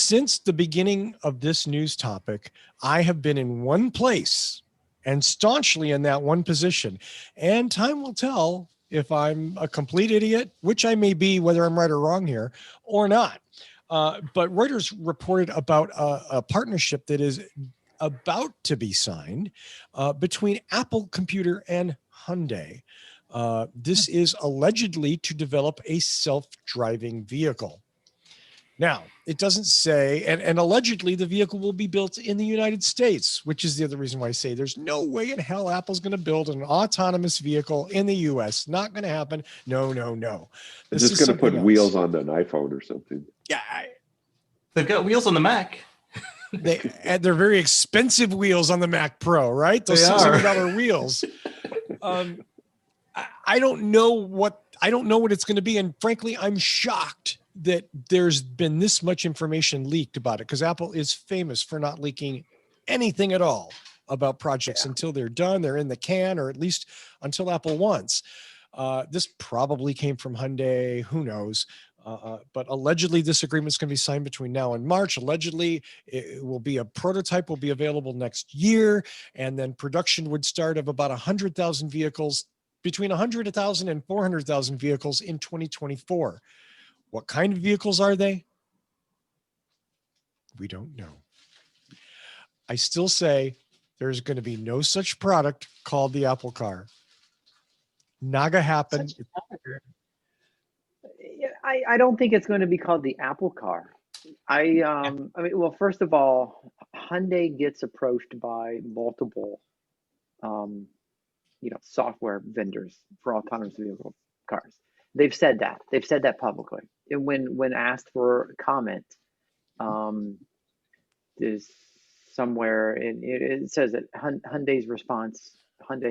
since the beginning of this news topic, I have been in one place and staunchly in that one position. And time will tell if I'm a complete idiot, which I may be, whether I'm right or wrong here or not. But Reuters reported about a partnership that is about to be signed between Apple Computer and Hyundai. This is allegedly to develop a self-driving vehicle. Now, it doesn't say, and allegedly the vehicle will be built in the United States, which is the other reason why I say there's no way in hell Apple's going to build an autonomous vehicle in the U.S. Not going to happen. No. They're just going to put wheels on an iPhone or something. Yeah. They've got wheels on the Mac. They're very expensive wheels on the Mac Pro, right? Those $600 wheels. I don't know what it's going to be. And frankly, I'm shocked that there's been this much information leaked about it, because Apple is famous for not leaking anything at all about projects until they're done, they're in the can, or at least until Apple wants. This probably came from Hyundai, who knows? But allegedly this agreement is going to be signed between now and March. Allegedly it will be a prototype, will be available next year. And then production would start of about 100,000 vehicles, between 100,000 and 400,000 vehicles in 2024. What kind of vehicles are they? We don't know. I still say there's going to be no such product called the Apple Car. Not gonna happen. I don't think it's going to be called the Apple Car. I mean, well, first of all, Hyundai gets approached by multiple, software vendors for autonomous vehicle cars. They've said that publicly. And when asked for comment, is somewhere, and it says that Hyundai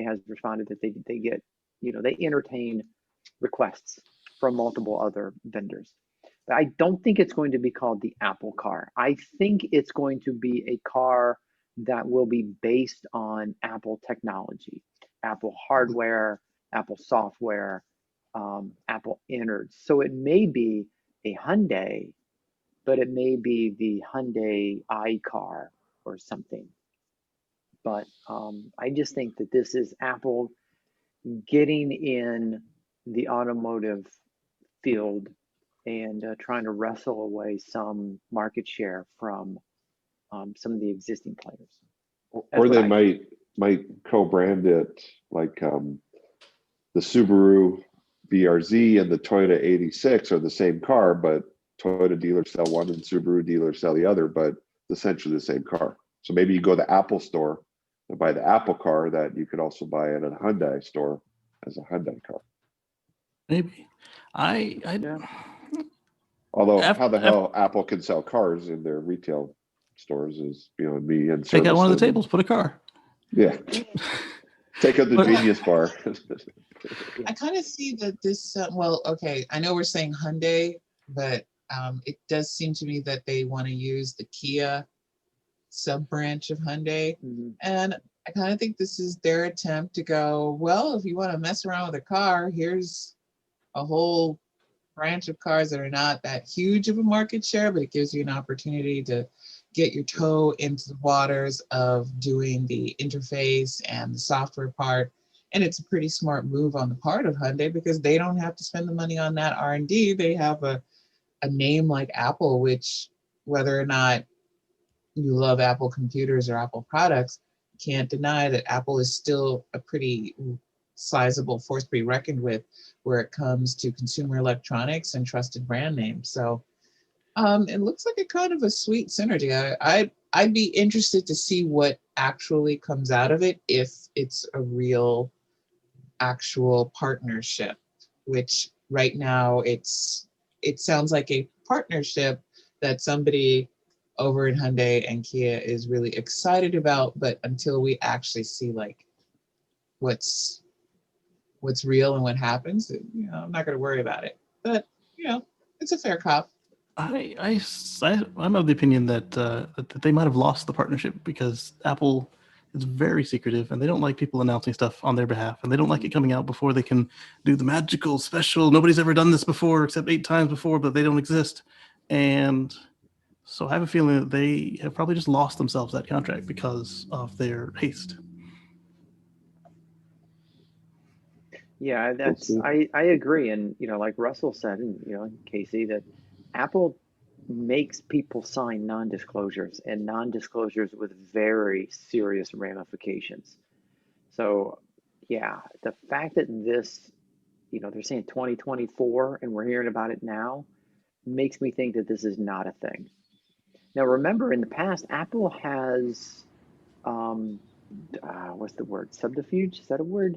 has responded that they get, they entertain requests from multiple other vendors. But I don't think it's going to be called the Apple Car. I think it's going to be a car that will be based on Apple technology, Apple hardware, Apple software, Apple innards. So it may be a Hyundai, but it may be the Hyundai iCar or something. But I just think that this is Apple getting in the automotive field and trying to wrestle away some market share from some of the existing players. Or they might co-brand it like the Subaru BRZ and the Toyota 86 are the same car, but Toyota dealers sell one and Subaru dealers sell the other, but essentially the same car. So maybe you go to the Apple store and buy the Apple car that you could also buy at a Hyundai store as a Hyundai car. Maybe. Although how the hell Apple can sell cars in their retail stores is beyond me. And take out one of the tables, put a car. Yeah. Take out the Genius Bar. I kind of see that this, I know we're saying Hyundai, but it does seem to me that they want to use the Kia sub-branch of Hyundai. Mm-hmm. And I kind of think this is their attempt to go, well, if you want to mess around with a car, here's a whole branch of cars that are not that huge of a market share, but it gives you an opportunity to get your toe into the waters of doing the interface and the software part. And it's a pretty smart move on the part of Hyundai because they don't have to spend the money on that R&D. They have a name like Apple, which whether or not you love Apple computers or Apple products, can't deny that Apple is still a pretty sizable force to be reckoned with where it comes to consumer electronics and trusted brand names. So it looks like a kind of a sweet synergy. I'd be interested to see what actually comes out of it if it's a real actual partnership, which right now it sounds like a partnership that somebody over in Hyundai and Kia is really excited about, but until we actually see like what's real and what happens, I'm not going to worry about it. But it's a fair cop. I'm of the opinion that they might have lost the partnership because Apple is very secretive and they don't like people announcing stuff on their behalf, and they don't like it coming out before they can do the magical special. Nobody's ever done this before except 8 times before, but they don't exist. And So I have a feeling that they have probably just lost themselves that contract because of their haste. Yeah, that's see. I agree, and like Russell said, and Casey, that Apple makes people sign non-disclosures and non-disclosures with very serious ramifications. So, yeah, the fact that this, they're saying 2024 and we're hearing about it now makes me think that this is not a thing. Now, remember, in the past, Apple has, what's the word? Subterfuge? Is that a word?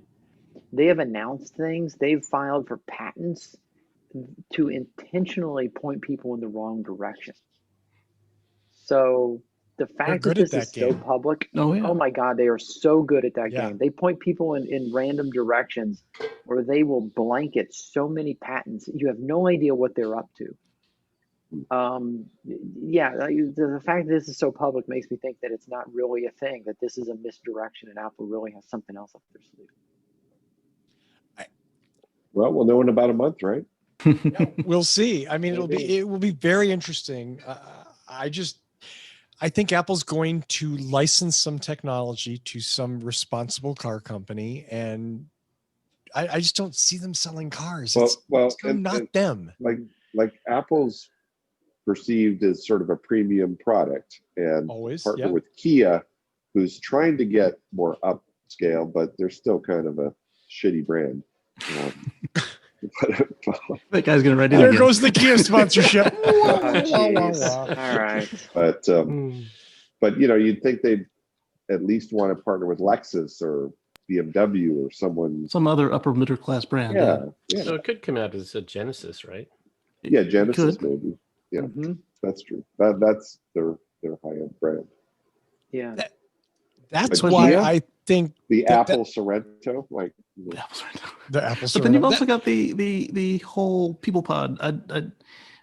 They have announced things. They've filed for patents to intentionally point people in the wrong direction. So the They're fact that good at this is that so game. public, Oh yeah. oh my God, they are so good at that Yeah. game. They point people in random directions where they will blanket so many patents. You have no idea what they're up to. Yeah, the fact that this is so public makes me think that it's not really a thing, that this is a misdirection and Apple really has something else up their sleeve. Well, we'll know in about a month, right? We'll see. I mean, Maybe. it will be very interesting. I think Apple's going to license some technology to some responsible car company, and I just don't see them selling cars. It's And not them. like Apple's perceived as sort of a premium product, and Always, partner yeah. with Kia, who's trying to get more upscale, but they're still kind of a shitty brand. That guy's gonna write in There again. goes the Kia sponsorship. Oh, Wah, wah, jeez. wah. All right. But you'd think they'd at least want to partner with Lexus or BMW or someone. Some other upper middle class brand. Yeah. So it could come out as a Genesis, right? Yeah, Genesis Could. maybe. Yeah, Mm-hmm. that's true. That's their high-end brand. Yeah. That's But why Kia? I think The That- Apple Sorrento, like The Apple's right now. the Apple But then you've Sorrento- also got the whole people pod.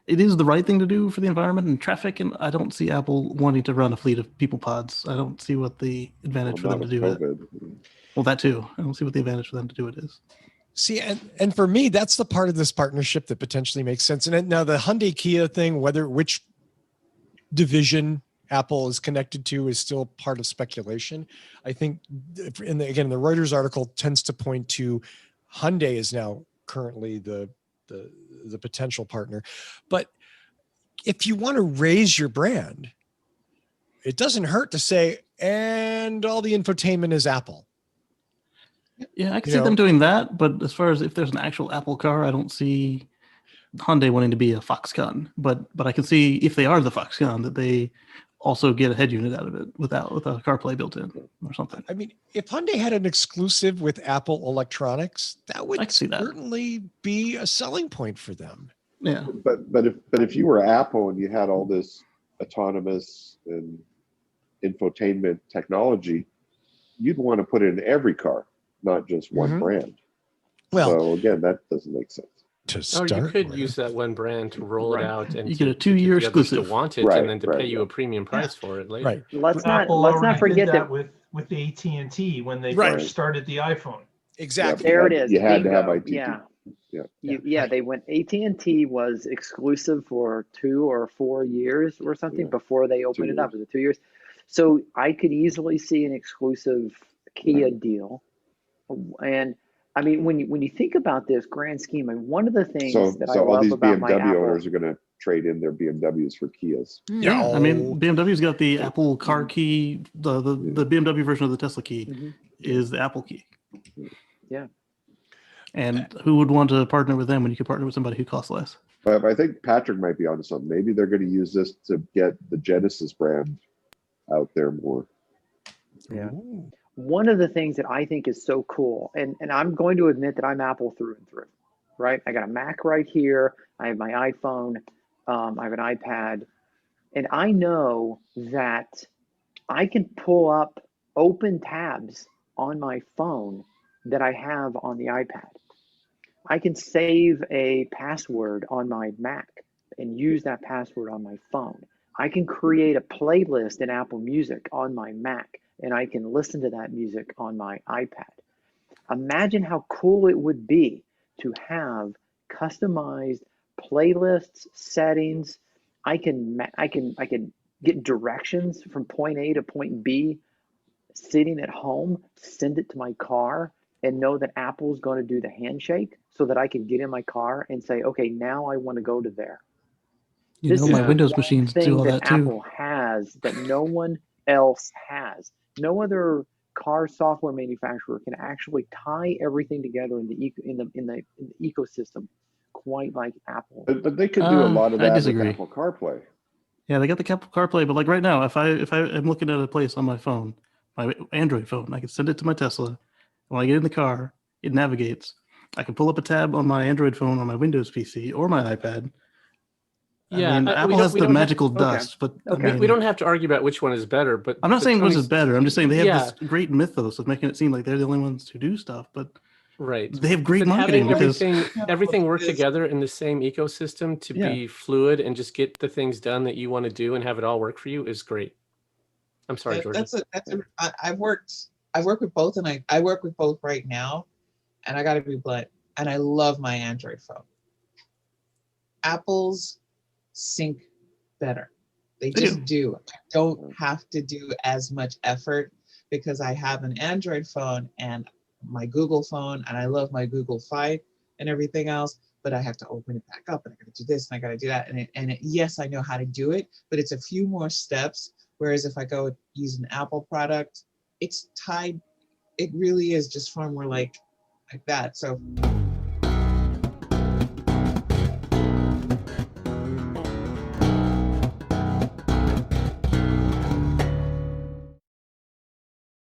It is the right thing to do for the environment and traffic, and I don't see Apple wanting to run a fleet of people pods. I don't see what the advantage for them to do it. COVID. Well, that too. I don't see what the advantage for them to do it is. See, and for me, that's the part of this partnership that potentially makes sense. And now the Hyundai Kia thing, which division Apple is connected to is still part of speculation. I think, the Reuters article tends to point to Hyundai is now currently the potential partner. But if you want to raise your brand, it doesn't hurt to say, and all the infotainment is Apple. Yeah, I can You see know- them doing that, but as far as if there's an actual Apple car, I don't see Hyundai wanting to be a Foxconn. But I can see if they are the Foxconn that they also get a head unit out of it with a CarPlay built in or something. I mean, if Hyundai had an exclusive with Apple Electronics, that I would can see that. certainly be a selling point for them. Yeah. But if you were Apple and you had all this autonomous and infotainment technology, you'd want to put it in every car, not just one Mhm. brand. Well, So again, that doesn't make sense. to Or start, you could with. use that one brand to roll Right. it out, and You get a to 2-year get the others exclusive. to want it, Right, and then to pay right, you a right. premium price for it later. Right. Let's Apple not already forget did that. with the AT&T when they Right. first started the iPhone. Exactly. There it is. You had to have Bingo. ITT. Yeah. Yeah. They went. AT&T was exclusive for 2 or 4 years or something Yeah. before they opened 2 it up. years. Was it 2 years? So I could easily see an exclusive Kia deal. And I mean, when you think about this grand scheme, and one of the things So that I all love these about my BMW Apple, owners are going to trade in their BMWs for Kias. Yeah, I mean, No. BMW's got the Apple car key. The BMW version of the Tesla key Mhm. is the Apple key. Yeah. And who would want to partner with them when you could partner with somebody who costs less? But I think Patrick might be onto something. Maybe they're going to use this to get the Genesis brand out there more. Yeah. Ooh. One of the things that I think is so cool, and I'm going to admit that I'm Apple through and through, right? I got a Mac right here. I have my iPhone. I have an iPad. And I know that I can pull up open tabs on my phone that I have on the iPad. I can save a password on my Mac and use that password on my phone. I can create a playlist in Apple Music on my Mac, and I can listen to that music on my iPad. Imagine how cool it would be to have customized playlists, settings, I can get directions from point A to point B, sitting at home, send it to my car, and know that Apple's going to do the handshake, so that I can get in my car and say, okay, now I want to go to there. You know, my the Windows one machines do thing all that that too. Apple has that no one else has. No other car software manufacturer can actually tie everything together in the ecosystem quite like Apple. But they could do a lot of I that with disagree. Apple CarPlay. Yeah, they got the Apple CarPlay, but like right now, if I am looking at a place on my phone, my Android phone, I can send it to my Tesla. When I get in the car, it navigates. I can pull up a tab on my Android phone on my Windows PC or my iPad. Yeah, I mean, we Apple don't- has we the don't have- magical okay. dust, but Okay. I mean, We don't have to argue about which one is better, but I'm not saying which is Tony's- better. I'm just saying they have Yeah. this great mythos of making it seem like they're the only ones who do stuff, but Right. they have great But marketing having because everything work This- together in the same ecosystem to Yeah. be fluid and just get the things done that you want to do and have it all work for you is great. I'm sorry, Georgie. I've worked with both, and I work with both right now, and I got to be blunt, and I love my Android phone. Apple's sync better. They They just do. I don't have to do as much effort because I have an Android phone and my Google phone, and I love my Google Fi and everything else, but I have to open it back up, and I got to do this, and I got to do that, yes, I know how to do it, but it's a few more steps. Whereas if I go use an Apple product, it's tied. It really is just far more like that. So